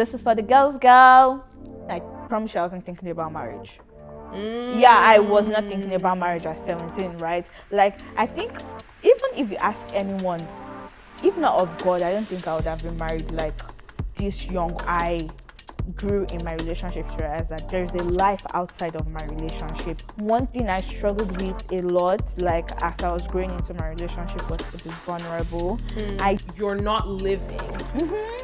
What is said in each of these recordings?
This is for the girls, girl. I promise you I wasn't thinking about marriage. Yeah, I was not thinking about marriage at 17, right? Like, I think even if you ask anyone, if not of God, I don't think I would have been married like this young. I grew in my relationship to realize that there's a life outside of my relationship. One thing I struggled with a lot, like as I was growing into my relationship, was to be vulnerable. You're not living.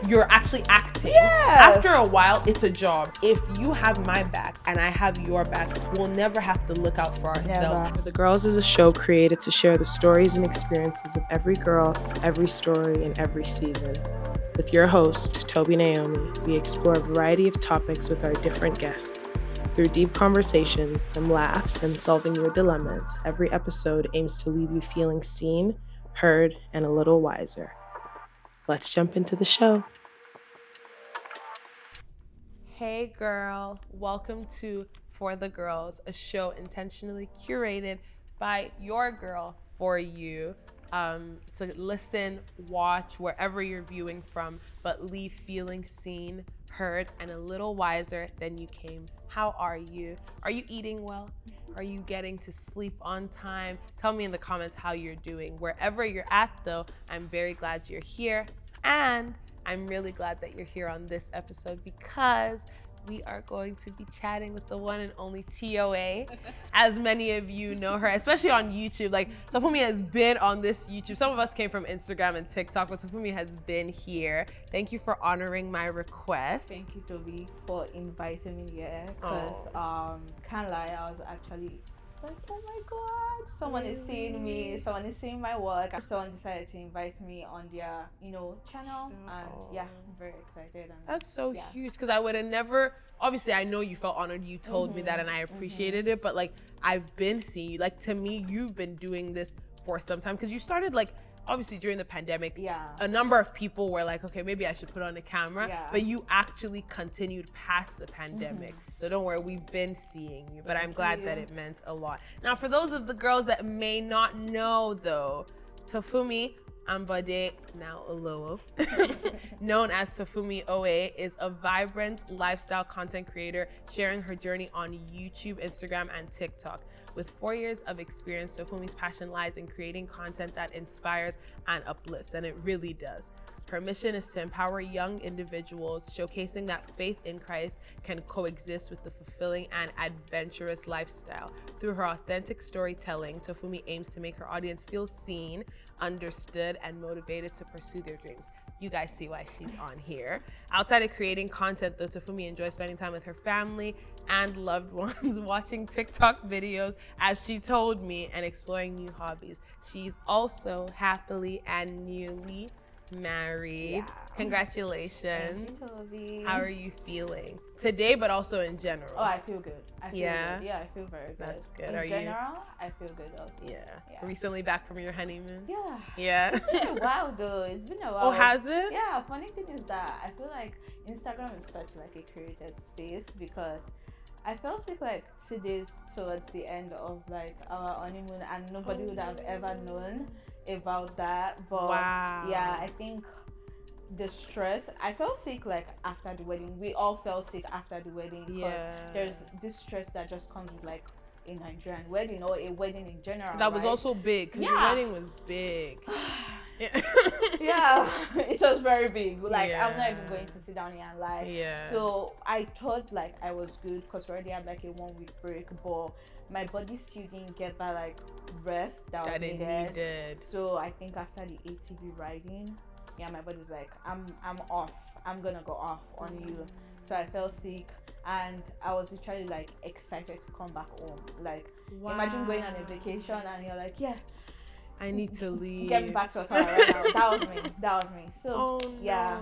You're actually acting. Yes. After a while, it's a job. If you have my back and I have your back, we'll never have to look out for ourselves. Never. The Girls is a show created to share the stories and experiences of every girl, every story, and every season. With your host, Tobi Naomi, we explore a variety of topics with our different guests. Through deep conversations, some laughs, and solving your dilemmas, every episode aims to leave you feeling seen, heard, and a little wiser. Let's jump into the show. Hey girl, welcome to For the Girls, a show intentionally curated by your girl for you. To listen, watch, wherever you're viewing from, but leave feeling seen, heard, and a little wiser than you came. How are you? Are you eating well? Are you getting to sleep on time? Tell me in the comments how you're doing. Wherever you're at though, I'm very glad you're here. And I'm really glad that you're here on this episode because we are going to be chatting with the one and only TOA. As many of you know her, especially on YouTube. Like, Tofunmi has been on this YouTube. Some of us came from Instagram and TikTok, but Tofunmi has been here. Thank you for honoring my request. Thank you, Tobi, for inviting me here. Because, can't lie, I was actually like, oh my God, someone is seeing me, someone is seeing my work. Someone decided to invite me on their, channel. And yeah, I'm very excited. And that's so huge, because I would have never, obviously I know you felt honored, you told me that, and I appreciated it, but like, I've been seeing you, like, to me, you've been doing this for some time, because you started like, obviously during the pandemic, a number of people were like, okay, maybe I should put on a camera, but you actually continued past the pandemic. So don't worry, we've been seeing you, but I'm glad that it meant a lot. Now, for those of the girls that may not know though, Tofunmi Ambade, now Olowo, known as Tofunmi OA, is a vibrant lifestyle content creator sharing her journey on YouTube, Instagram, and TikTok. With 4 years of experience, Tofunmi's passion lies in creating content that inspires and uplifts, and it really does. Her mission is to empower young individuals, showcasing that faith in Christ can coexist with the fulfilling and adventurous lifestyle. Through her authentic storytelling, Tofunmi aims to make her audience feel seen, understood, and motivated to pursue their dreams. You guys see why she's on here. Outside of creating content, though, Tofunmi enjoys spending time with her family and loved ones, watching TikTok videos, as she told me, and exploring new hobbies. She's also happily and newly married. Congratulations. Thank you, Tobi. How are you feeling today, but also in general? Oh, I feel good. I feel good. Yeah, I feel very good. That's good. In general, I feel good also. Yeah. Recently back from your honeymoon? Yeah. It's been a while though. It's been a while. Oh, has it? Yeah. Funny thing is that I feel like Instagram is such like a created space, because I felt sick like 2 days towards the end of like our honeymoon, and nobody would have ever known about that. But yeah, I think the stress, I felt sick like after the wedding. We all felt sick after the wedding, because there's this stress that just comes with like a Nigerian wedding or a wedding in general. That was also big, because your wedding was big. Yeah, it was very big. Like, I'm not even going to sit down here and lie. So I thought like I was good, because we already had like a 1 week break, but my body still didn't get that like rest that was needed. So I think after the ATV riding, my body's like, I'm off. I'm gonna go off on you. So I felt sick, and I was literally like excited to come back home. Like, imagine going on a vacation and you're like, I need to leave. Get me back to a car right now. That was me. So yeah.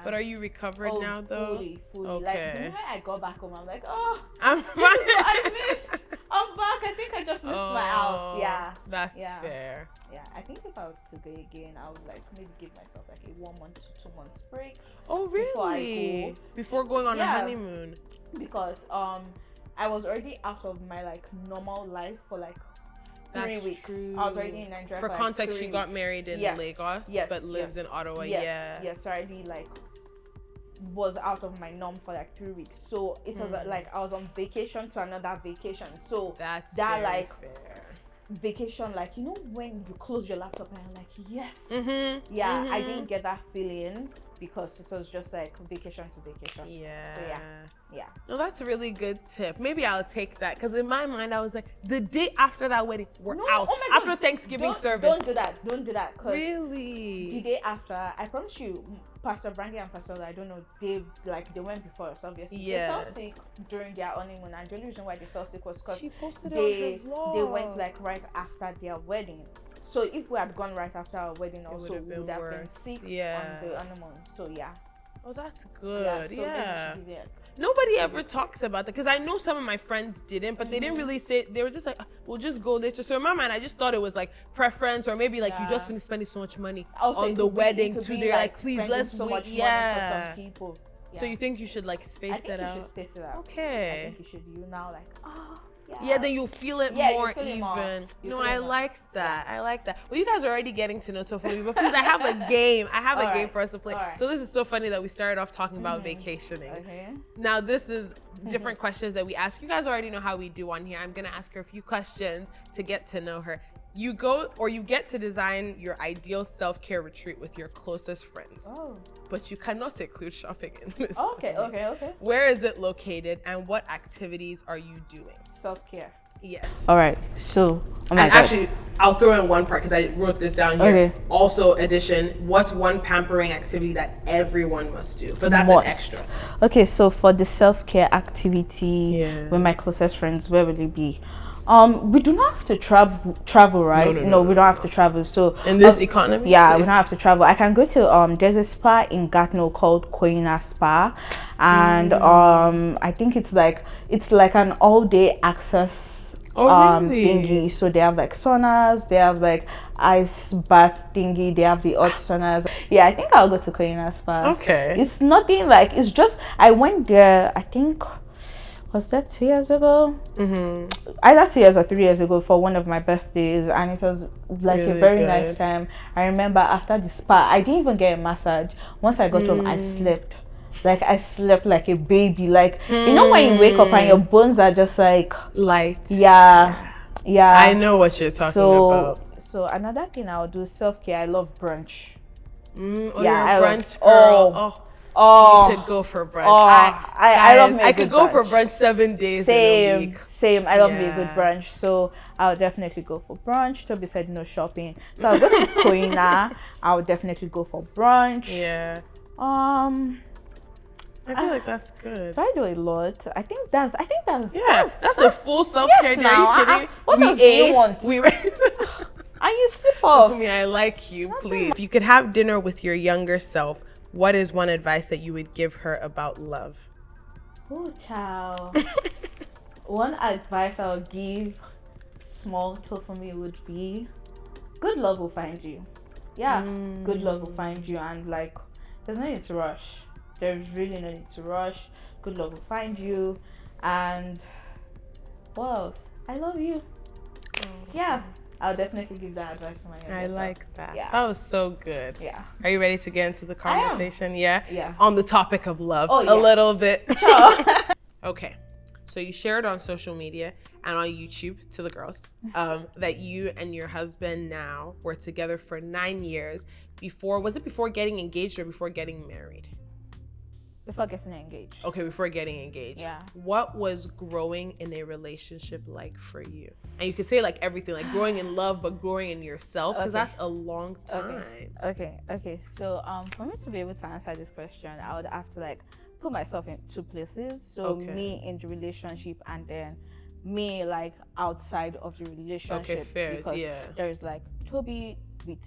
But are you recovered now though? Fully. Okay. Like, the moment I got back home, I'm like, oh, I'm this is what I missed. I'm back. I think I just missed my house. Yeah. That's fair. Yeah. I think if I were to go again, I would like maybe give myself like a 1 month to 2 months break. Oh really? Before going on a honeymoon. Because I was already out of my like normal life for like 3 weeks. True. I was already in Nigeria. For like context, 3 she weeks. got married in Lagos, but lives in Ottawa. Yes, already like was out of my norm for like 3 weeks. So it was like I was on vacation to another vacation. So that's that very like fair. Vacation, like, you know, when you close your laptop and you're like, yes, I didn't get that feeling because it was just like vacation to vacation. Yeah. So yeah. No, that's a really good tip. Maybe I'll take that, because in my mind I was like, the day after that wedding, we're out. Oh my God. After Thanksgiving service. Don't do that. Really? The day after, I promise you, Pastor Brandy and Pastor, I don't know, they went before us, obviously. Yes. They fell sick during their honeymoon, and the only reason why they fell sick was because she posted it on her vlog. They went like right after their wedding. So if we had gone right after our wedding, also we would have been sick on the honeymoon. So yeah. Oh, that's good. Yeah. So nobody ever talks about that, because I know some of my friends didn't, but they didn't really say. They were just like, we'll just go later. So in my mind, I just thought it was like preference, or maybe like you just finished spending so much money on the wedding too. They're like, please, let's so wait. Much money for some people. Yeah. So you think you should like space it out? I think you should space it out. Okay. I think you should. You now like, yeah, then you'll feel it more even. No, I like that. I like that. Well, you guys are already getting to know Tofunmi, but please, I have a game. I have a game for us to play. Right. So this is so funny that we started off talking about vacationing. Okay. Now this is different questions that we ask. You guys already know how we do on here. I'm gonna ask her a few questions to get to know her. You get to design your ideal self-care retreat with your closest friends. Oh. But you cannot include shopping in this. Okay. Where is it located, and what activities are you doing? Self-care. Yes. All right. So, actually, I'll throw in one part because I wrote this down here. Okay. Also, addition, what's one pampering activity that everyone must do? But that's an extra. Okay, so for the self-care activity with my closest friends, where will it be? We do not have to travel, right? No, we don't have to travel. So in this economy, we don't have to travel. I can go to there's a spa in Gatineau called Koina Spa, and I think it's like an all-day access thingy. So they have like saunas, they have like ice bath thingy, they have the hot saunas. Yeah, I think I'll go to Koina Spa. Okay. It's nothing like, it's just, I went there, I think, was that 2 years ago? Either 2 years or 3 years ago for one of my birthdays, and it was like really a very nice time. I remember after the spa, I didn't even get a massage. Once I got home, I slept. Like I slept like a baby. Like you know when you wake up and your bones are just like light. Yeah. I know what you're talking about. So another thing I'll do, self-care. I love brunch. You're a brunch girl. Oh, you should go for brunch. I love me a good brunch. I could go for brunch 7 days in a week. Same. I love me a good brunch. So I'll definitely go for brunch. Tobi said no shopping. So I'll go to Koina. I'll definitely go for brunch. Yeah. I feel like that's good. I do a lot. I think that's that's a full self-care. Yes, now. Are you kidding? What else do you want? And you slip off. For me, I like you, please. If you could have dinner with your younger self, what is one advice that you would give her about love? Oh, child. One advice I'll give small Tofunmi would be, good love will find you. Yeah, good love will find you, and like, there's no need to rush. There's really no need to rush. Good love will find you, and what else? I love you. Yeah. I'll definitely give that advice to my younger I like that. Yeah. That was so good. Yeah. Are you ready to get into the conversation? Yeah. On the topic of love a little bit. Sure. Okay. So you shared on social media and on YouTube to the girls that you and your husband now were together for 9 years. Was it before getting engaged or before getting married? Before getting engaged. Okay, before getting engaged. Yeah. What was growing in a relationship like for you? And you could say like everything, like growing in love, but growing in yourself, because that's a long time. Okay. So for me to be able to answer this question, I would have to like put myself in two places. So me in the relationship, and then me like outside of the relationship. Okay, fair. Because there's like Tobi with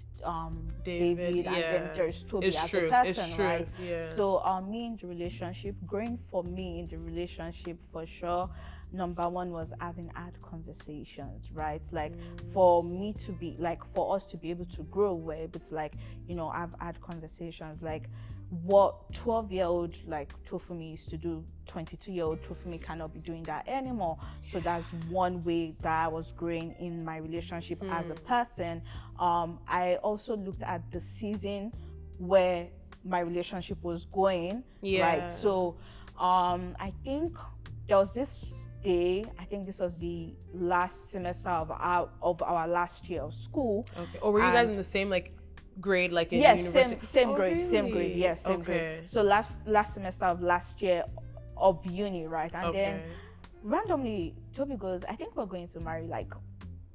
David, and then there's Tobi as a person, right? Yeah. So me in the relationship, growing for me in the relationship for sure, number one was having hard conversations, right? Like for me to be like, for us to be able to grow, we're able to like, have hard conversations. Like what 12-year-old like Tofunmi used to do, 22-year-old Tofunmi cannot be doing that anymore. So that's one way that I was growing in my relationship as a person. I also looked at the season where my relationship was going. Yeah. Right. So I think there was this day, I think this was the last semester of our last year of school. Okay. Or were you guys in the same like grade, like in yes, university? same Oh, grade, really? same grade, yes, same Okay. grade. So last semester of last year of uni, right? And then randomly Toby goes, I think we're going to marry like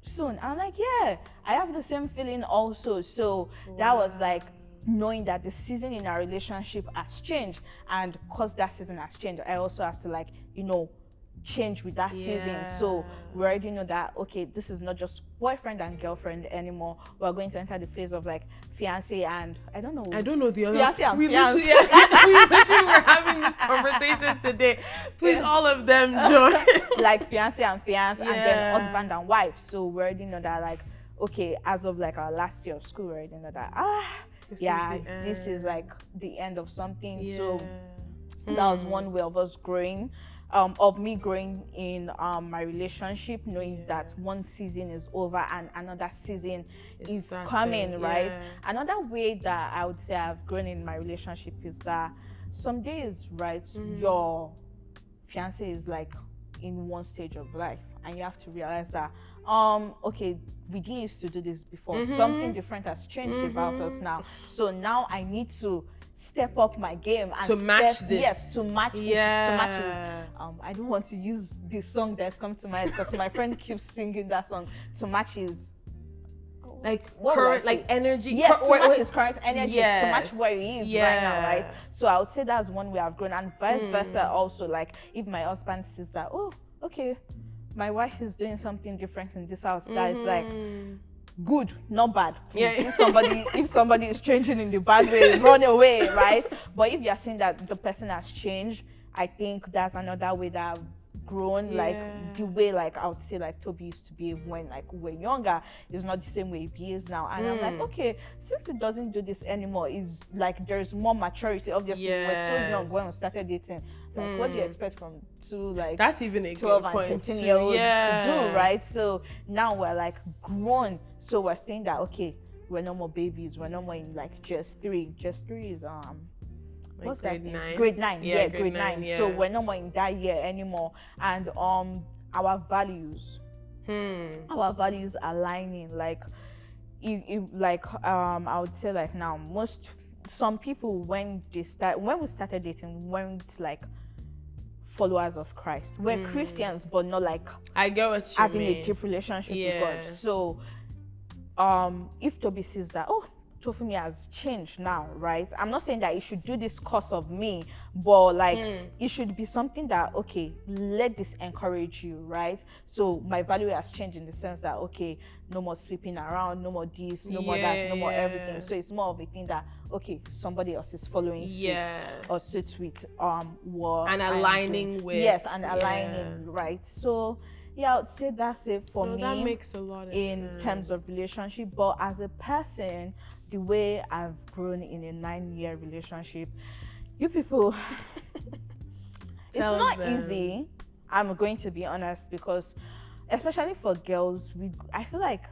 soon. I'm like, yeah, I have the same feeling also. So that was like knowing that the season in our relationship has changed, and because that season has changed, I also have to like, you know, change with that season. So we already know that, okay, this is not just boyfriend and girlfriend anymore. We're going to enter the phase of like fiance and I don't know the other fiance and fiance. We literally were having this conversation today. Please, all of them join. Like fiance and fiance, and then husband and wife. So we already know that, like, okay, as of like our last year of school, we already know that this is like the end of something. So that was one way of us growing. Of me growing in my relationship, knowing that one season is over and another season is coming, right? Another way that I would say I've grown in my relationship is that some days, right, your fiance is like in one stage of life, and you have to realize that okay, we didn't used to do this before. Something different has changed about us now. So now I need to step up my game and to match this. Yes, to match this. To match this. I don't want to use the song that's come to mind because my friend keeps singing that song. To match his like current like energy. Yes, to match his current energy. To match where he is right now, right? So I would say that's one way I've grown, and vice versa also. Like if my husband sees that, oh, okay, my wife is doing something different in this house, that is like good, not bad. If somebody is changing in the bad way, run away, right? But if you're seeing that the person has changed, I think that's another way that I've grown. Like the way, like I would say, like Toby used to behave when like we were younger is not the same way he behaves now. And I'm like, okay, since he doesn't do this anymore, is like there's more maturity. Obviously, we were so young when we started dating. Like, what do you expect from two, like, that's even a 12 good and point 15-year-olds to do, right? So now we're like grown. So we're saying that, okay, we're no more babies. We're no more in like just three. Just three is what's grade that? 9. Grade 9. Yeah, grade 9. Yeah. So we're no more in that year anymore. And our values aligning. Like, I would say like now some people when we started dating weren't like followers of Christ. We're Christians, but not like I get what you having mean. a deep relationship with God. So if Toby sees that, oh, Tofunmi has changed now, right? I'm not saying that he should do this because of me, but like it should be something that, okay, let this encourage you, right? So my value has changed in the sense that, okay, no more sleeping around, no more this, no more that, no more everything. So it's more of a thing that, okay, somebody else is following suit or suits with what and aligning with. Yes, and aligning, right? So yeah, I would say that's it for me. That makes a lot of in sense. terms of relationship. But as a person, the way I've grown in a 9-year relationship, you people, it's not easy. I'm going to be honest, because especially for girls, I feel like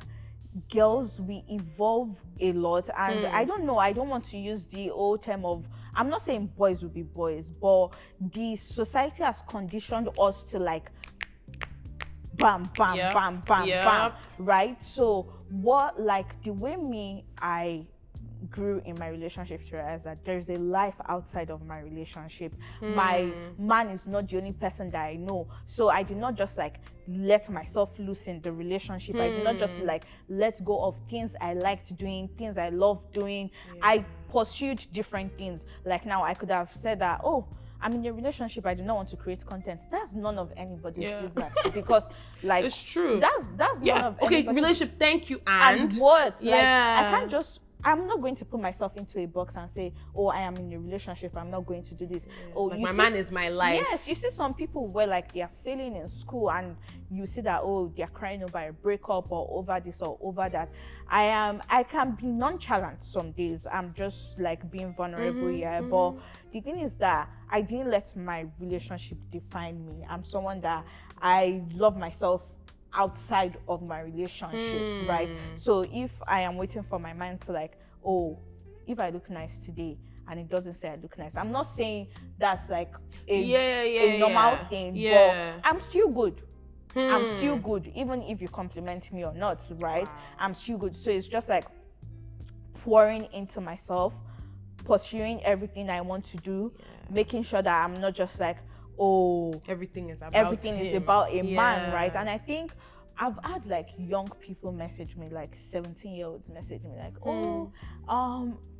girls, we evolve a lot, and I don't know, I don't want to use the old term of, I'm not saying boys will be boys, but the society has conditioned us to like bam, right? So what, like the way I grew in my relationship to realize that there's a life outside of my relationship. My man is not the only person that I know. So I did not just like let myself loose in the relationship. I did not just like let go of things I liked doing, things I loved doing. I pursued different things. Like now I could have said that, oh, I'm in a relationship, I do not want to create content. That's none of anybody's business, because like it's true. That's none of anybody's relationship, thank you, and what? Like I can't just, I'm not going to put myself into a box and say, oh, I am in a relationship, I'm not going to do this. Oh, like my man is my life. Yes, you see some people where like they are failing in school, and you see that, oh, they're crying over a breakup or over this or over that. I can be nonchalant some days. I'm just like being vulnerable but the thing is that I didn't let my relationship define me. I'm someone that I love myself outside of my relationship, right? So if I am waiting for my man to like, oh, if I look nice today, and it doesn't say I look nice. I'm not saying that's like a normal thing, but I'm still good. I'm still good, even if you compliment me or not, right? I'm still good. So it's just like pouring into myself, pursuing everything I want to do, making sure that I'm not just like, oh, everything is about a man, right? And I think I've had like young people message me, like 17-year-olds message me like,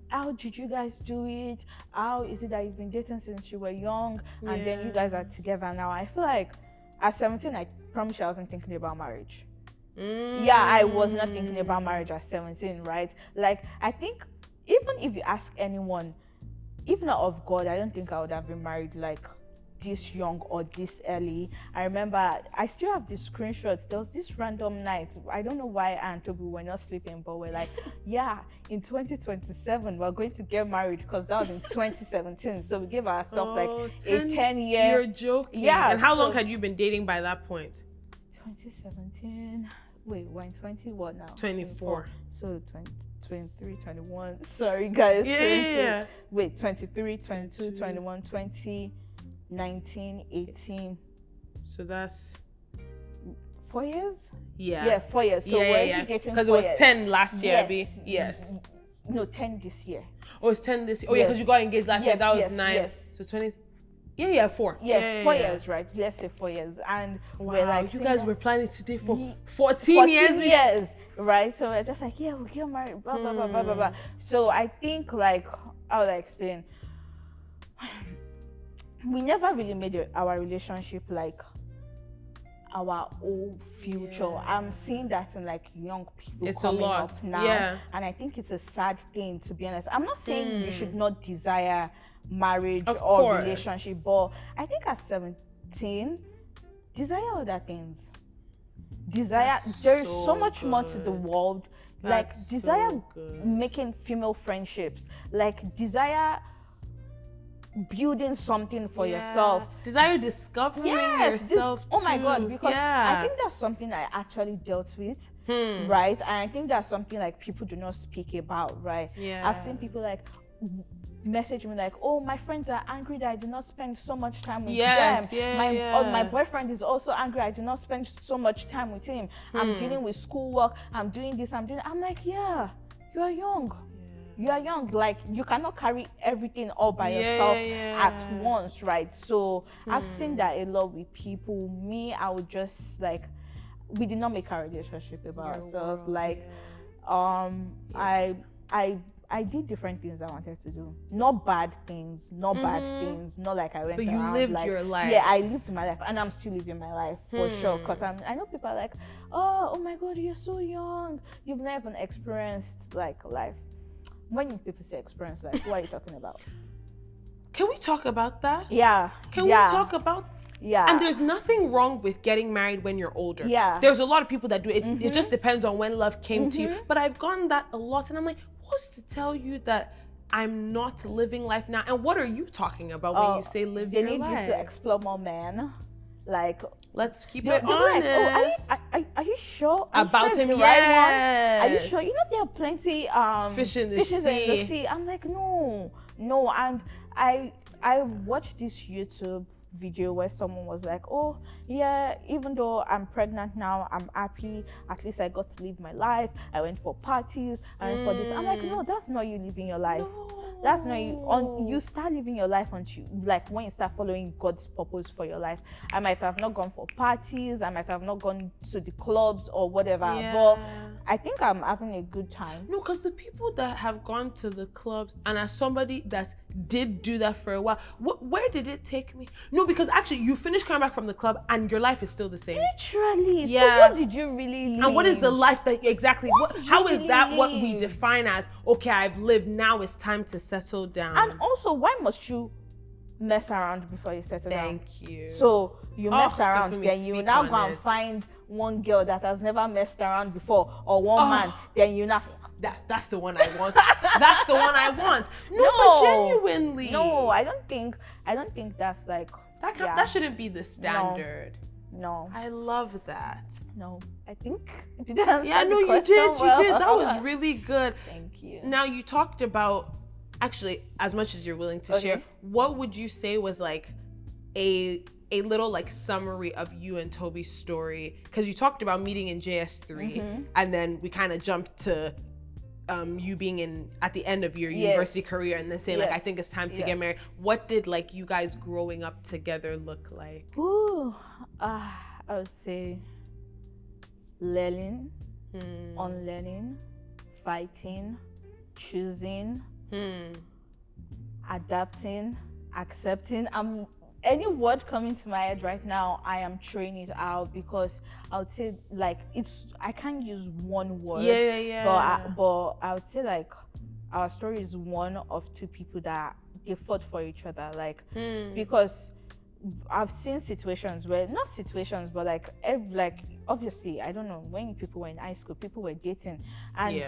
how did you guys do it? How is it that you've been dating since you were young and then you guys are together now? I feel like at 17, I promise you I wasn't thinking about marriage. I was not thinking about marriage at 17, right? Like, I think even if you ask anyone, if not of God, I don't think I would have been married like this young or this early. I remember I still have these screenshots. There was this random night, I don't know why I and Tobi were not sleeping, but we're like, in 2027 we're going to get married, because that was in 2017. So we gave ourselves like a 10-year. You're joking. And how long had you been dating by that point? 2017. Wait, we're in 20 what now? 24. So 23, 21. Sorry guys. Wait, 23, 22, 21, 20, 19, 18. So that's 4 years? Yeah, 4 years. So we're getting, because it was 10 last year, Abby. No, 10 this year. Oh, it's 10 this year. Oh, because you got engaged last year. That was 9. So 20. 4. 4 years, right? Let's say 4 years. And we're like, you guys were planning to date for 14 years, right? So we're just like, we'll get married, blah, blah, blah, blah, blah, blah. So I think, like, how would I explain? We never really made our relationship like our old future. I'm seeing that in like young people coming up now, and I think it's a sad thing, to be honest. I'm not saying you should not desire marriage or relationship, but I think at 17, desire other things. There is so much more to the world. Like, desire making female friendships, like desire building something for yourself, desire discovering yourself oh my God, because I think that's something I actually dealt with, right? And I think that's something like people do not speak about, right? I've seen people like message me like, oh, my friends are angry that I do not spend so much time with them. My boyfriend is also angry I do not spend so much time with him. I'm dealing with schoolwork, I'm doing this, I'm like, you are young. You are young, like you cannot carry everything all by yourself at once, right? So I've seen that a lot with people. Me, I would just like, we did not make our relationship about ourselves. Like, I did different things I wanted to do. Not bad things, not like I went but around. You lived like, your life. Yeah, I lived my life, and I'm still living my life for sure. Because I know people are like, oh my God, you're so young. You've never experienced like life. When people say experience life, what are you talking about? Can we talk about that? Yeah. Can we talk about? Yeah. And there's nothing wrong with getting married when you're older. Yeah. There's a lot of people that do it. It just depends on when love came to you. But I've gotten that a lot, and I'm like, what's to tell you that I'm not living life now? And what are you talking about when you say live your life? They need you to explore more men. Like, let's keep it honest. Like, are you sure about him? Are you sure? You know, there are plenty fishes in the sea. I'm like, no. And I watched this YouTube video where someone was like, oh yeah, even though I'm pregnant now, I'm happy. At least I got to live my life. I went for parties. I went for this. I'm like, no, that's not you living your life. No. That's not you. You start living your life until, like, when you start following God's purpose for your life. I might have not gone for parties. I might have not gone to the clubs or whatever. But I think I'm having a good time. No, because the people that have gone to the clubs, and as somebody that did do that for a while, where did it take me? No, because actually you finished coming back from the club and your life is still the same. Literally. Yeah. So what did you really live? And what is the life that exactly? How is that what we define as, okay, I've lived, now it's time to settle down? And also, why must you mess around before you settle down? Thank you. So you mess around, then you now go and find one girl that has never messed around before, or one man, then you now that's the one I want. That's the one I want. No, but genuinely. No, I don't think that's like that shouldn't be the standard. No. I love that. No, I think you did. That was really good. Thank you. Now you talked about, actually, as much as you're willing to share, what would you say was like a little like summary of you and Tobi's story? Because you talked about meeting in JS3, and then we kind of jumped to you being at the end of your university career, and then saying like, I think it's time to get married. What did like you guys growing up together look like? Ooh, I would say learning, unlearning, fighting, choosing, adapting, accepting. Any word coming to my head right now, I am throwing it out, because I would say like I can't use one word. But I would say like our story is one of two people that they fought for each other. Like because I've seen situations where, not situations, but like obviously, I don't know, when people were in high school, people were dating, and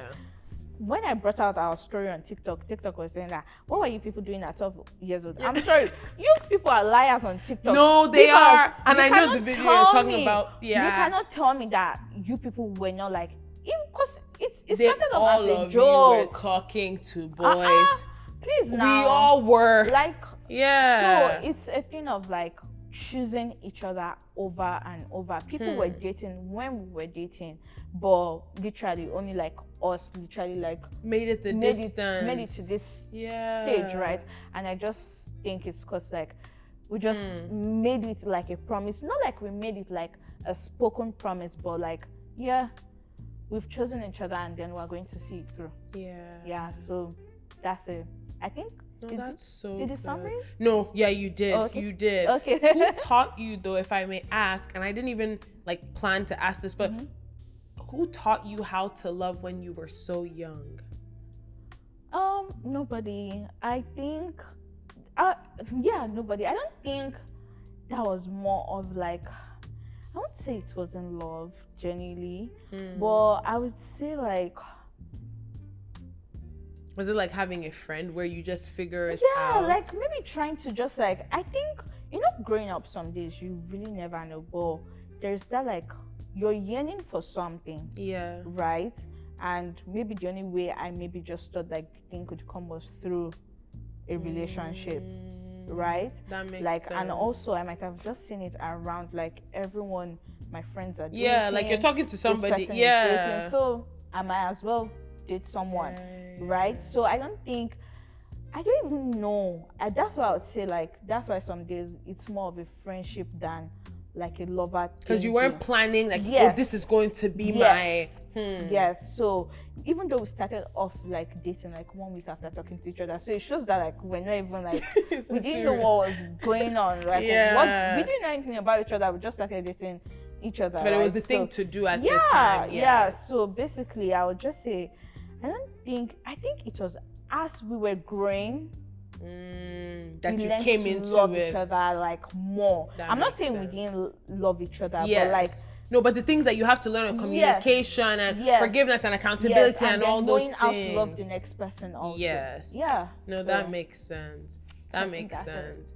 when I brought out our story on TikTok was saying that, what were you people doing at 12 years old? I'm sorry, you people are liars on TikTok. No, they are. And I know the video you're talking about. Yeah. You cannot tell me that you people were not like, because it they started off as a all joke. of you were talking to boys. Please now. We all were. Like, yeah. So it's a thing of like choosing each other over and over. People were dating when we were dating, but literally only like us literally like made it distance. Made it to this stage, right? And I just think it's because like we just made it like a promise. Not like we made it like a spoken promise, but like, we've chosen each other and then we're going to see it through. Yeah, so that's it. I think. No, that's so Did it summary? No, you did. Okay. You did. Okay. Who taught you, though, if I may ask, and I didn't even like plan to ask this, but who taught you how to love when you were so young? Nobody. I think nobody. I don't think that was more of like, I won't say it was in love genuinely, but I would say like, was it like having a friend where you just figure it out? Yeah, like maybe trying to just like, I think, growing up some days you really never know, but there's that like, you're yearning for something. Yeah. Right? And maybe the only way I maybe just thought like the thing could come was through a relationship. Right? That makes like, sense. And also I might have just seen it around like everyone, my friends are dating. Yeah, like you're talking to somebody. Yeah. So I might as well date someone. Right? So I don't even know. That's why I would say like, that's why some days it's more of a friendship than like a lover. Because you weren't planning like, oh, this is going to be my. Yes. So even though we started off like dating like 1 week after talking to each other, so it shows that like we're not even like we didn't know what was going on. Like we didn't know anything about each other. We just started dating each other. But it was the thing to do at the time. Yeah. So basically, I would just say, I think it was as we were growing that you came into love each other like more. I'm not saying we didn't love each other, but like but the things that you have to learn on communication and forgiveness and accountability and all those things. Knowing how to love the next person also. Yes. Yeah. No, that makes sense. That makes sense.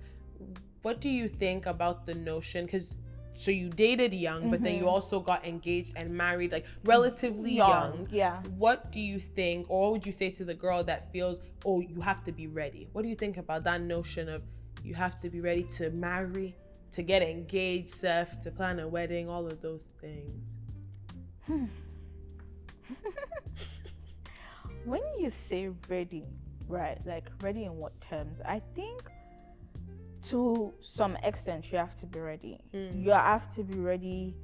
What do you think about the notion? Because so you dated young, but then you also got engaged and married like relatively young. Yeah. What do you think, or what would you say to the girl that feels, oh, you have to be ready? What do you think about that notion of you have to be ready to marry, to get engaged, Seth, to plan a wedding, all of those things? When you say ready, right, like ready in what terms? I think to some extent you have to be ready. You have to be ready.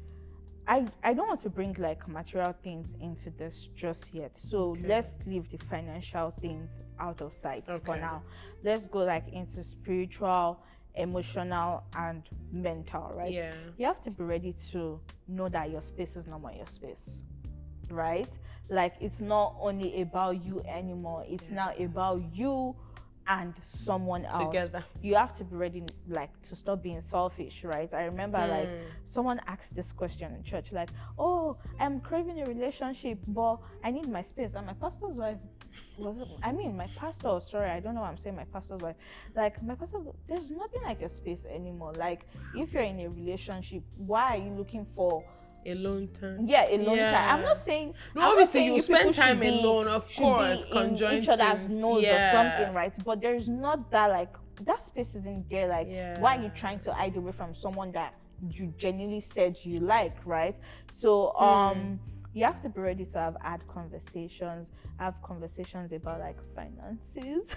I don't want to bring like material things into this just yet, so let's leave the financial things out of sight for now. Let's go like into spiritual, emotional, and mental, right? You have to be ready to know that your space is not more your space, right? Like it's not only about you anymore, it's now about you and someone else together. You have to be ready like to stop being selfish, right? I remember like someone asked this question in church, like, oh, I'm craving a relationship, but I need my space. And my pastor's wife my pastor, sorry, I don't know why I'm saying my pastor's wife. Like my pastor, there's nothing like a space anymore. Like if you're in a relationship, why are you looking for alone time. Yeah, alone time. I'm not saying. No, I'm obviously not saying you spend time alone, of should course, be conjoined in each other's twins. nose or something, right? But there's not that like that space isn't there. Like, why are you trying to hide away from someone that you genuinely said you like, right? So you have to be ready to have hard conversations, have conversations about like finances,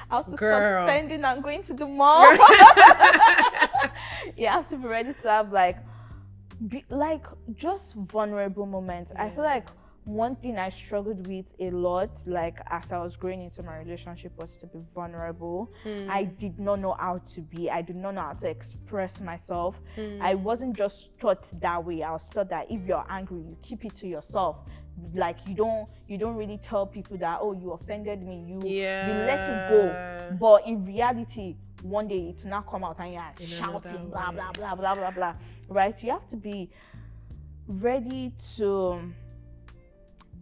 how to stop spending and going to the mall. You have to be ready to have like just vulnerable moments. I feel like one thing I struggled with a lot, like as I was growing into my relationship, was to be vulnerable. I did not know how to be. I did not know how to express myself. I wasn't just taught that way. I was taught that if you're angry, you keep it to yourself. Like you don't really tell people that, oh, you offended me. You let it go. But in reality, one day it will not come out and you're shouting blah blah blah blah blah blah. Right? You have to be ready to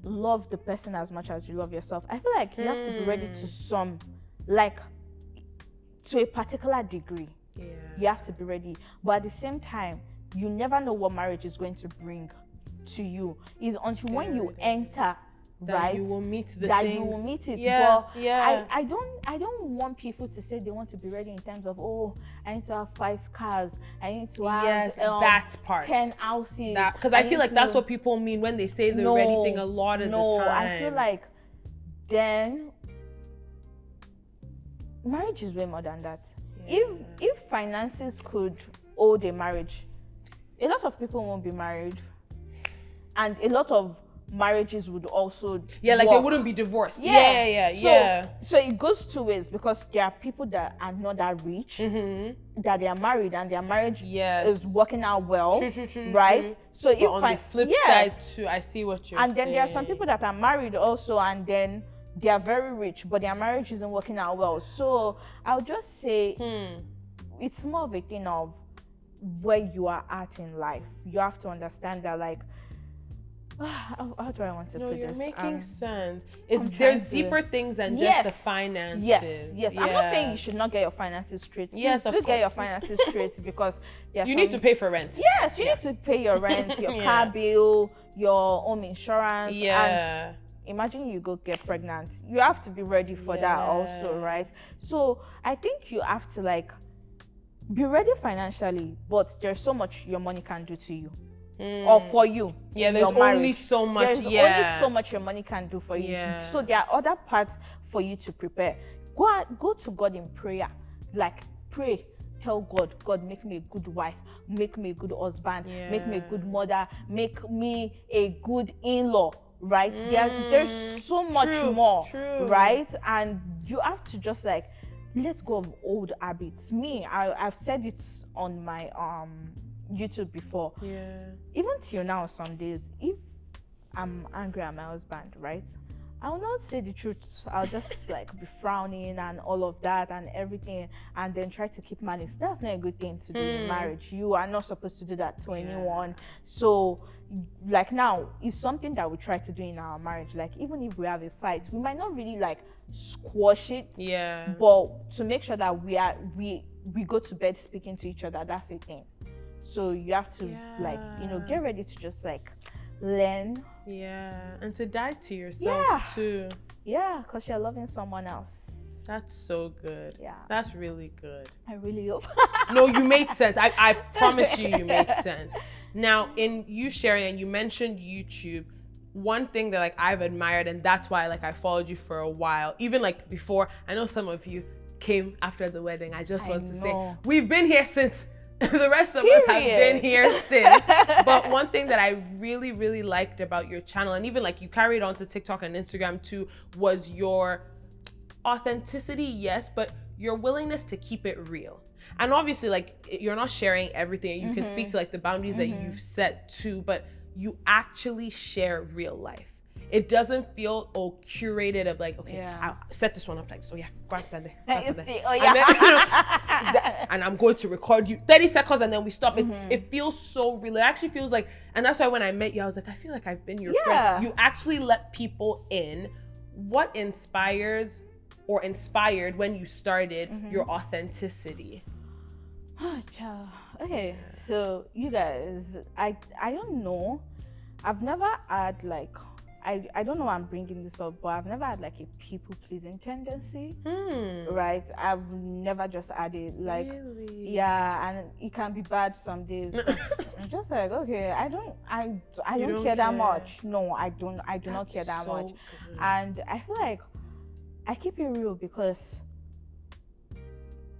love the person as much as you love yourself. I feel like you have to be ready to a particular degree. You have to be ready, but at the same time, you never know what marriage is going to bring to you. Is until when you enter, that you will meet the that things. You will meet it. But I don't want people to say they want to be ready in terms of, oh, I need to have 5 cars, I need to have that part 10 houses. Because I feel like that's what people mean when they say the ready thing a lot of the time. I feel like then marriage is way more than that. If finances could hold a marriage, a lot of people won't be married, and a lot of marriages would also work. They wouldn't be divorced. So it goes 2 ways, because there are people that are not that rich, that they are married and their marriage is working out well. True, right? So but on the flip side too, I see what you're saying. And then there are some people that are married also, and then they are very rich, but their marriage isn't working out well. So I'll just say it's more of a thing of where you are at in life. You have to understand that, like, how do I want to put this? No, you're making sense. There's deeper things than just the finances. Yes. I'm not saying you should not get your finances straight. Yes, of course. Get your finances straight, because you need to pay for rent. Yes, you need to pay your rent, your car bill, your home insurance. And imagine you go get pregnant. You have to be ready for that also, right? So I think you have to like be ready financially, but there's so much your money can do to you. Or for you. There's only so much. There's only so much your money can do for you. So there are other parts for you to prepare. Go to God in prayer. Like, pray. Tell God, make me a good wife, make me a good husband, make me a good mother, make me a good in-law, right? There's so much more, right? And you have to just like let go of old habits. I've said it on my YouTube before. Even till now, some days, if I'm angry at my husband, right, I will not say the truth. I'll just like be frowning and all of that and everything, and then try to keep malice. That's not a good thing to do in marriage. You are not supposed to do that to anyone. So like now, it's something that we try to do in our marriage. Like, even if we have a fight, we might not really like squash it, but to make sure that we go to bed speaking to each other, that's a thing. So you have to like, get ready to just like learn. And to die to yourself too. Because you're loving someone else. That's so good. That's really good. I really hope. No, you made sense. I promise you made sense. Now, in you sharing, and you mentioned YouTube, one thing that like I've admired, and that's why like I followed you for a while, even like before. I know some of you came after the wedding. I just want to say we've been here since. The rest of us have been here since. But one thing that I really, really liked about your channel, and even like you carried on to TikTok and Instagram too, was your authenticity, yes, but your willingness to keep it real. And obviously, like, you're not sharing everything. You can speak to like the boundaries that you've set too, but you actually share real life. It doesn't feel curated of like, okay, I'll set this one up like, so go and stand there. And I'm going to record you 30 seconds and then we stop. It feels so real. It actually feels like, and that's why when I met you, I was like, I feel like I've been your friend. You actually let people in. What inspires or inspired when you started your authenticity? child. Okay, so you guys, I don't know. I've never had like, I don't know why I'm bringing this up, but I've never had like a people pleasing tendency. Right? I've never just had it like, really? yeah, and it can be bad some days. I'm just like, okay, I don't care that much. No, I do not care that much. Good. And I feel like I keep it real because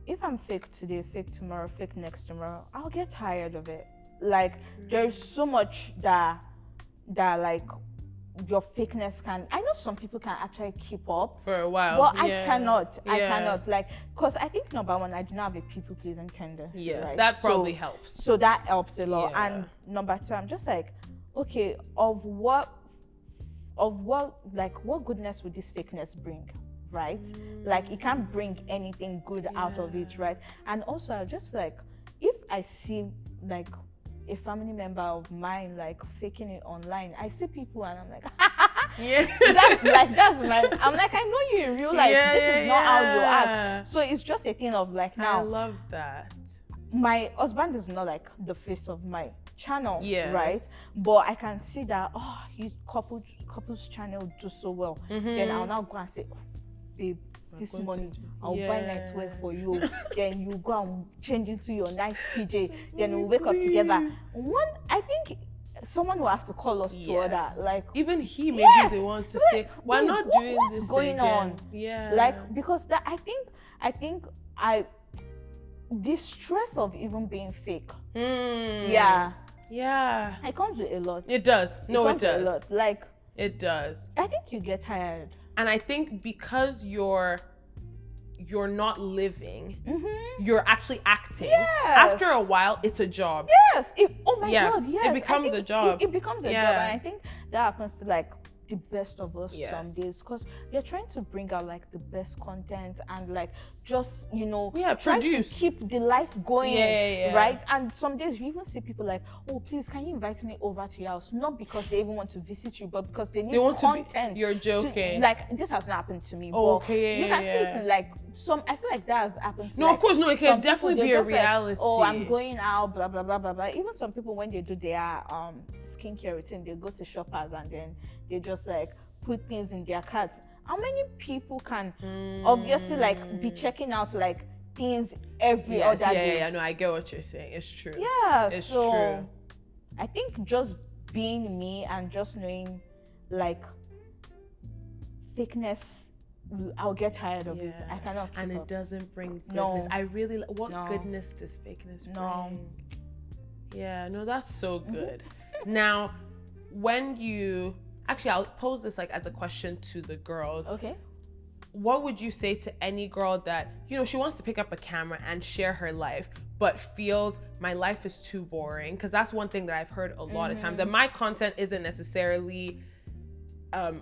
if I'm fake today, fake tomorrow, fake next tomorrow, I'll get tired of it. Like there's so much that like your fakeness can. I know some people can actually keep up for a while, but I cannot. I cannot, like, because I think number one, I do not have a people pleasing tendency. Yes, right? that probably helps. So that helps a lot. Yeah. And number two, I'm just like, okay, of what goodness would this fakeness bring? Right? Like it can't bring anything good out of it, right? And also I just feel like if I see like a family member of mine like faking it online, I see people and I'm like, that's my. I'm like, I know you in real life. This is not how you act. So it's just a thing of like now. I love that. My husband is not like the face of my channel, yes. right? But I can see that his couple's channel do so well. Then I'll now go and say, babe, this morning I'll buy nightwear for you. Then you go and change into your nice PJ. Then we'll wake up together. I think someone will have to call us to order. Like even he maybe they want to say, we're not doing what's this going again. on. Yeah. Like because that I think the stress of even being fake. Yeah. It comes with a lot. It does. No, it does. A lot. Like it does. I think you get tired. And I think because you're not living, you're actually acting. Yes. After a while, it's a job. Yes. Oh my God. Yes. It becomes a job. It becomes a job, and I think that happens to like the best of us some days because you're trying to bring out like the best content and like just try to keep the life going, right? And some days you even see people like, oh please can you invite me over to your house, not because they even want to visit you but because they want content. You're joking. Like this has not happened to me, but you can see it in like I feel like that has happened to of course it can definitely be a reality. Like, I'm going out, blah blah blah blah blah. Even some people when they do their skincare routine, they go to shoppers and then they just like put things in their carts. How many people can obviously like be checking out like things every other day? No, I get what you're saying. It's true. Yeah, it's true. I I think just being me and just knowing like fakeness, I'll get tired of it. I cannot keep and it up. doesn't bring goodness. No. I really what goodness does fakeness bring? No. Yeah, no, that's so good. Now, when you actually, I'll pose this like as a question to the girls. Okay. What would you say to any girl that, she wants to pick up a camera and share her life, but feels my life is too boring? Because that's one thing that I've heard a lot of times. And my content isn't necessarily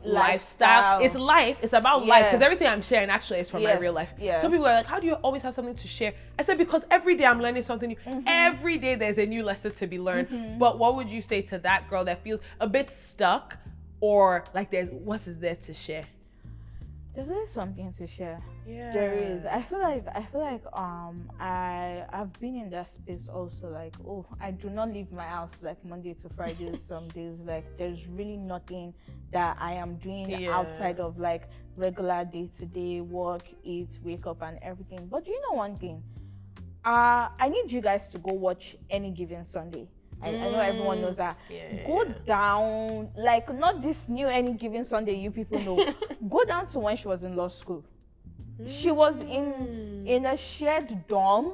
lifestyle. It's life. It's about life. Because everything I'm sharing actually is from my real life. Some people are like, how do you always have something to share? I said, because every day I'm learning something new. Every day there's a new lesson to be learned. But what would you say to that girl that feels a bit stuck or like what is there to share? There's always something to share. Yeah. There is. I feel like I've been in that space also, like, I do not leave my house like Monday to Friday. Some days like there's really nothing that I am doing outside of like regular day-to-day work, eat, wake up and everything. But you know one thing? I need you guys to go watch Any Given Sunday. I know everyone knows that. Go down, like not this new Any Given Sunday you people know. Go down to when she was in law school. She was in a shared dorm,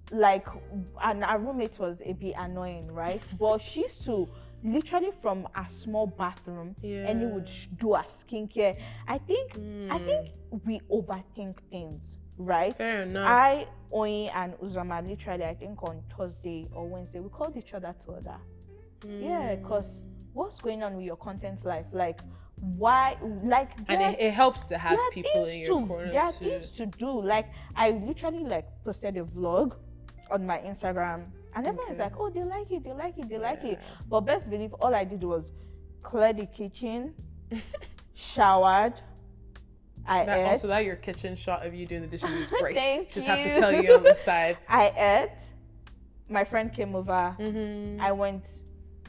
like, and our roommate was a bit annoying, right? But she used to literally from a small bathroom, and he would do a skincare. I think we overthink things. Right? Fair enough. I, Oyin, and Uzama literally, I think on Thursday or Wednesday, we called each other to order. Yeah, because what's going on with your content life? Like, why? Like, and it helps to have people in your corner too. There are things to do. Like, I literally like posted a vlog on my Instagram, and everyone's like, "Oh, they like it, they like it, they like it." But best believe, all I did was clear the kitchen, showered. Also, that your kitchen shot of you doing the dishes was great. Thank Just you. have to tell you on the side. I ate, my friend came over, I went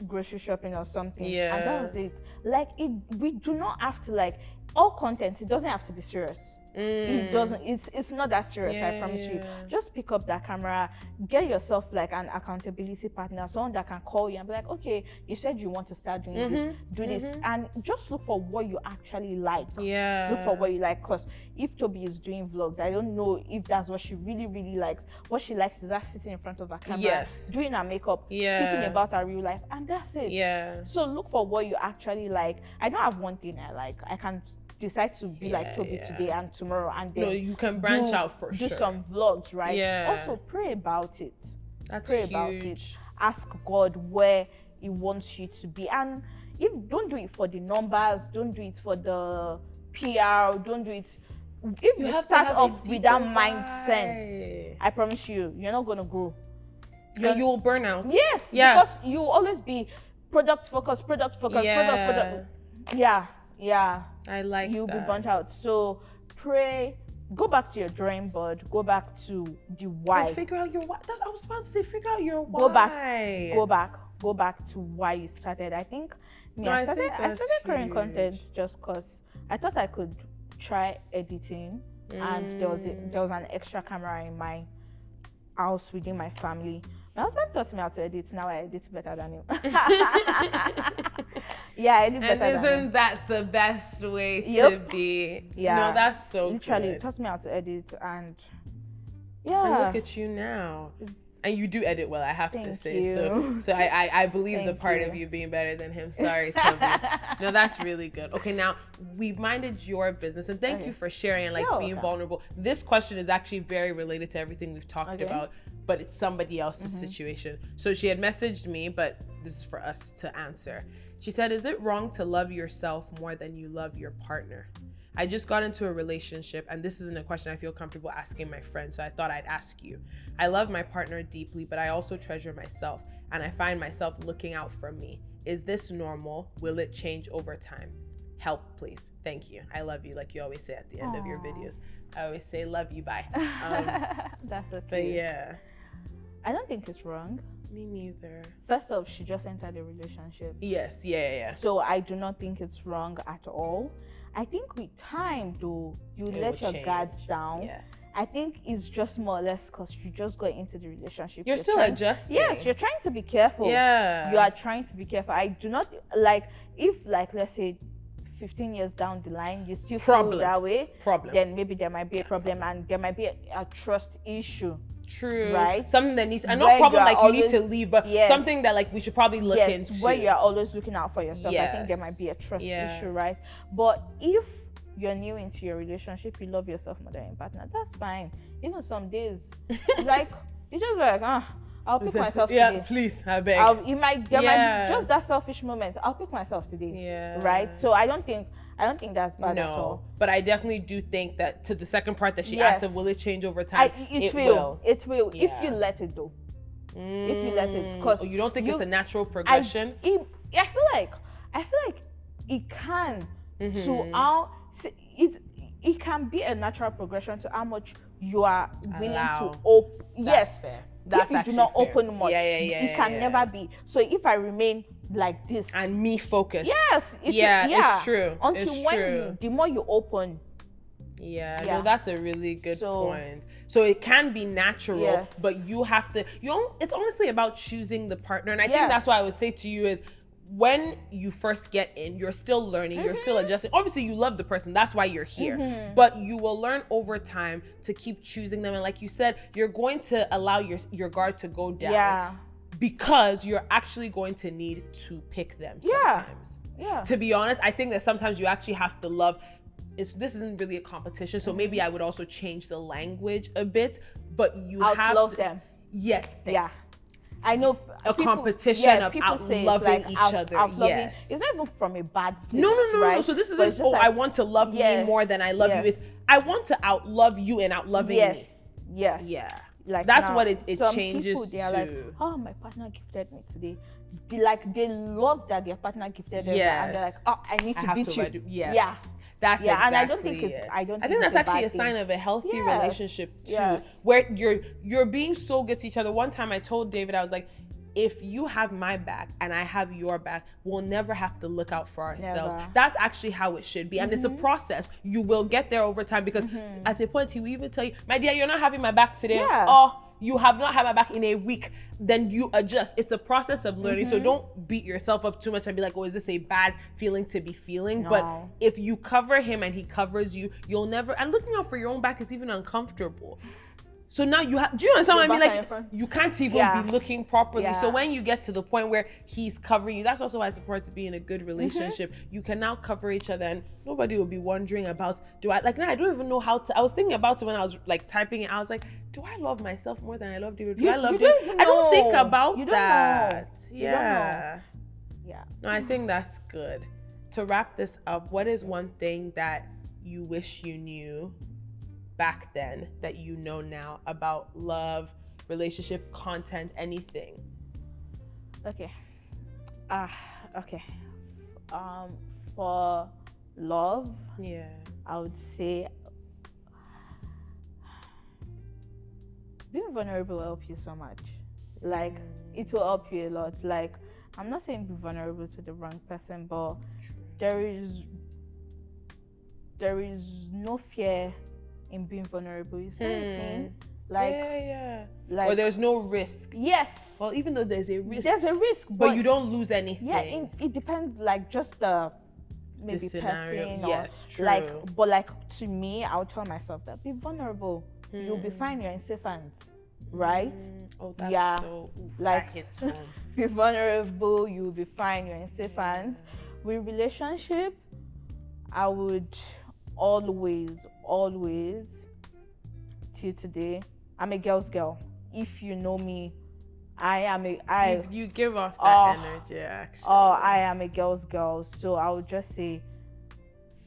grocery shopping or something, and that was it. Like, we do not have to, like, all content, it doesn't have to be serious. It doesn't, it's not that serious. I promise you. Just pick up that camera, get yourself like an accountability partner, someone that can call you and be like, okay, you said you want to start doing this, do this, and just look for what you actually like. Look for what you like, because if Tobi is doing vlogs, I don't know if that's what she really, really likes. What she likes is that sitting in front of a camera, doing her makeup, speaking about her real life, and that's it. So look for what you actually like. I don't have one thing I like. I can decide to be like Tobi today and tomorrow, and then you can branch out for do some vlogs, right? Also pray about it. Pray about it. Ask God where He wants you to be, and don't do it for the numbers, don't do it for the PR, don't do it. If you start off with that mindset, I promise you're not gonna grow. And you'll burn out. Yes, because you'll always be product focused. I like you'll be burnt out. So pray, go back to your drawing board, go back to the why. And figure out your why. That's I was about to say, figure out your why. Go back to why you started. I think I started creating content just because I thought I could try editing, and there was an extra camera in my house within my family. My husband taught me how to edit. Now I edit better than him. I edit better than him. And isn't that the best way to be? No, that's so literally good. Taught me how to edit, and and look at you now. And you do edit well, I have to say. So I believe the part of you being better than him. Sorry, Tobi. No, that's really good. Okay, now we've minded your business, and thank you for sharing and being vulnerable. This question is actually very related to everything we've talked about, but it's somebody else's situation. So she had messaged me, but this is for us to answer. She said, is it wrong to love yourself more than you love your partner? I just got into a relationship, and this isn't a question I feel comfortable asking my friend, so I thought I'd ask you. I love my partner deeply, but I also treasure myself, and I find myself looking out for me. Is this normal? Will it change over time? Help, please. Thank you. I love you, like you always say at the end of your videos. I always say, love you, bye. That's okay. But yeah. I don't think it's wrong. Me neither. First off, she just entered a relationship. Yes, yeah. So I do not think it's wrong at all. I think with time, though, you let your guards down. Yes. I think it's just more or less because you just got into the relationship. You're still adjusting. Yes, you're trying to be careful. Yeah. You are trying to be careful. I do not, like, if, like, let's say, 15 years down the line, you still feel that way, then maybe there might be a problem, and there might be a trust issue. True. Right? Something that needs, and not problem like you need to leave, but something that like we should probably look into. Where you're always looking out for yourself. I think there might be a trust issue, right? But if you're new into your relationship, you love yourself more than your partner, that's fine. Even some days, like, you just like, I'll pick myself today. Yeah, please, I beg. There might be just that selfish moment. I'll pick myself today. Yeah. Right? So I don't think that's bad at all. But I definitely do think that to the second part that she asked, will it change over time? It will. It will if you let it though. If you let it, because you don't think it's a natural progression? I feel like it can to how it can be a natural progression to how much you are willing to open. That's fair. That's if you do not open much, it can never be. So if I remain like this and me focused, it's true. Until the more you open. No, that's a really good point. So it can be natural, but you have to. It's honestly about choosing the partner, and I think that's why I would say to you is, when you first get in, you're still learning, you're still adjusting. Obviously, you love the person, that's why you're here. But you will learn over time to keep choosing them. And like you said, you're going to allow your guard to go down because you're actually going to need to pick them sometimes. To be honest, I think that sometimes you actually have to love. This isn't really a competition, so maybe I would also change the language a bit. But you have love to them. I know a competition of out-loving each other. It's not even from a bad place. No. So this isn't, I want to love me more than I love you. It's, I want to outlove you and outloving me. Yeah. Like that's what it changes people, to. Like, oh, my partner gifted me today. They love that their partner gifted them. And they're like, oh, I need to beat you. That's and exactly I don't think it's it. I don't I think that's it's actually a bad sign thing. of a healthy Yes. relationship too, Yes. where you're being so good to each other. One time I told David, I was like, if you have my back and I have your back, we'll never have to look out for ourselves. Never. That's actually how it should be. And it's a process. You will get there over time, because at a point he will even tell you, my dear, you're not having my back today. Yeah. Or you have not had my back in a week. Then you adjust. It's a process of learning. So don't beat yourself up too much and be like, oh, is this a bad feeling to be feeling? No. But if you cover him and he covers you, you'll never, and looking out for your own back is even uncomfortable. So now you have, do you understand what I mean? Like, you can't even be looking properly. So when you get to the point where he's covering you, that's also why it's important to be in a good relationship. You can now cover each other, and nobody will be wondering about, I don't even know how to, I was thinking about it when I was like typing it. I was like, do I love myself more than I love David? Do I love him? I don't think about that. Yeah. Yeah. No, I think that's good. To wrap this up, what is one thing that you wish you knew back then that you know now about love, relationship, content, anything? Okay. For love, I would say being vulnerable will help you so much. Like, it will help you a lot. Like, I'm not saying be vulnerable to the wrong person, but there is no fear in being vulnerable. You see what I mean? Like, like, or there's no risk. Yes. Well, even though there's a risk, but you don't lose anything. Yeah, it depends. Like, just the maybe scenario. person. Yes, or, true. Like, but like, to me, I would tell myself that be vulnerable. You'll be fine. You're in safe hands, right? Oh, that's so. Like, that hits home. be vulnerable. You'll be fine. You're in safe hands. With relationship, I would always till today, I'm a girl's girl. If you know me, you give off that energy, actually. I am a girl's girl. So I would just say,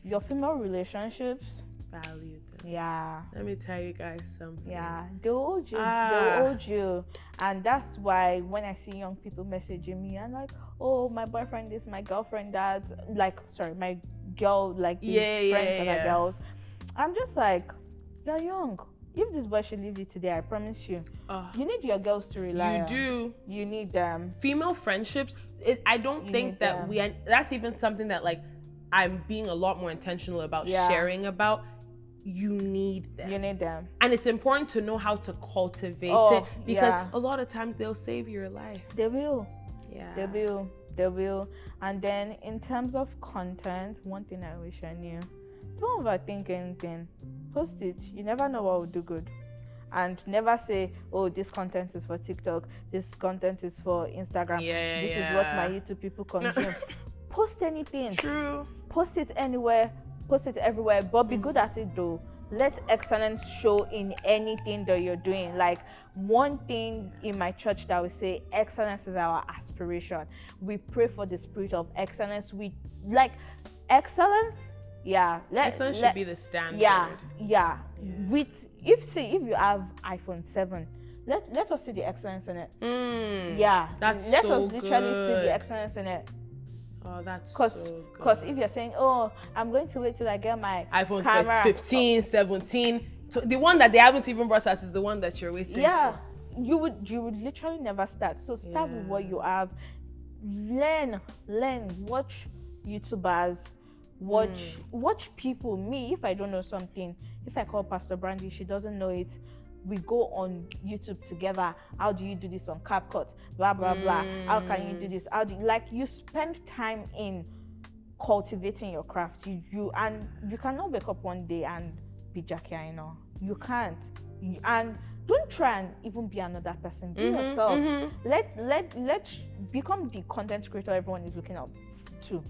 your female relationships, value them. Yeah. Let me tell you guys something. Yeah, they'll hold you. They'll hold you. And that's why when I see young people messaging me, I'm like, oh, my boyfriend this, my girlfriend that, like, sorry, my girl, like, these friends that are girls. I'm just like, you're young. If this boy should leave you today, I promise you, you need your girls to rely on. You do. You need them. Female friendships, I don't think that that's even something that, like, I'm being a lot more intentional about sharing about. You need them. You need them. And it's important to know how to cultivate it, because a lot of times they'll save your life. They will. Yeah. They will. And then in terms of content, one thing I wish I knew, don't overthink anything. Post it. You never know what will do good. And never say, oh, this content is for TikTok, this content is for Instagram, this is what my YouTube people consume. Post anything. True. Post it anywhere, post it everywhere, but be good at it though. Let excellence show in anything that you're doing. Like, one thing in my church that we say, excellence is our aspiration. We pray for the spirit of excellence. We like excellence. Yeah. Excellence should be the standard. Yeah. If you have iPhone 7, let us see the excellence in it. Yeah. Let us literally see the excellence in it. Oh, that's so good. Because if you're saying, oh, I'm going to wait till I get my iPhone camera 15, 17, the one that they haven't even brought us is the one that you're waiting for. You would literally never start. So start with what you have. Learn, watch YouTubers, watch people. Me, if I don't know something, if I call Pastor Brandy, she doesn't know it, we go on YouTube together. How do you do this on CapCut? Blah, blah, blah. How can you do this? You spend time in cultivating your craft. You cannot wake up one day and be Jackie Aina. You can't. And don't try and even be another person. Be yourself. Let become the content creator everyone is looking up to.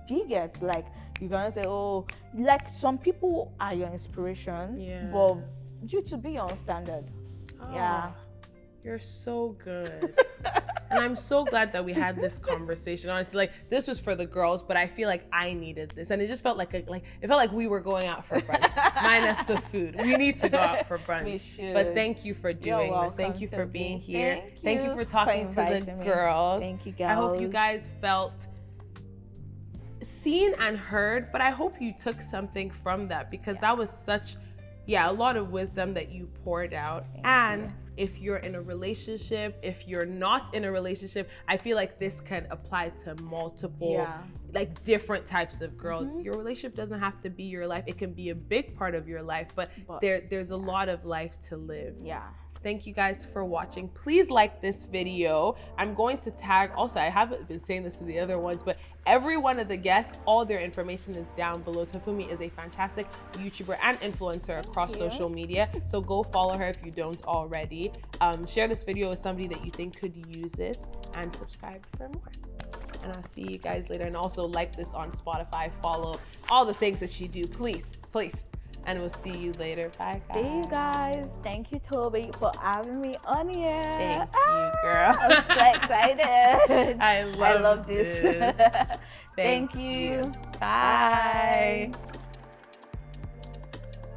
Do you get, like, you're gonna say, oh, like, some people are your inspiration, but you to be your own standard. You're so good. And I'm so glad that we had this conversation. Honestly, like, this was for the girls, but I feel like I needed this, and it just felt it felt like we were going out for brunch, minus the food. We need to go out for brunch. We should. But thank you for doing this. Thank you for being here. Thank you for talking to the girls. Thank you, girls. I hope you guys felt seen and heard, but I hope you took something from that, because that was such, a lot of wisdom that you poured out. And if you're in a relationship, if you're not in a relationship, I feel like this can apply to multiple, like different types of girls. Your relationship doesn't have to be your life. It can be a big part of your life, but there's a lot of life to live. Thank you guys for watching. Please like this video. I'm going to tag, also I haven't been saying this to the other ones, but every one of the guests, all their information is down below. Tofunmi is a fantastic YouTuber and influencer across social media. So go follow her if you don't already. Share this video with somebody that you think could use it, and subscribe for more. And I'll see you guys later. And also like this on Spotify, follow all the things that she do, please. And we'll see you later. Bye, guys. See you guys. Thank you, Tobi, for having me on here. Thank you, girl. I'm so excited. I love this. Thank you. Bye.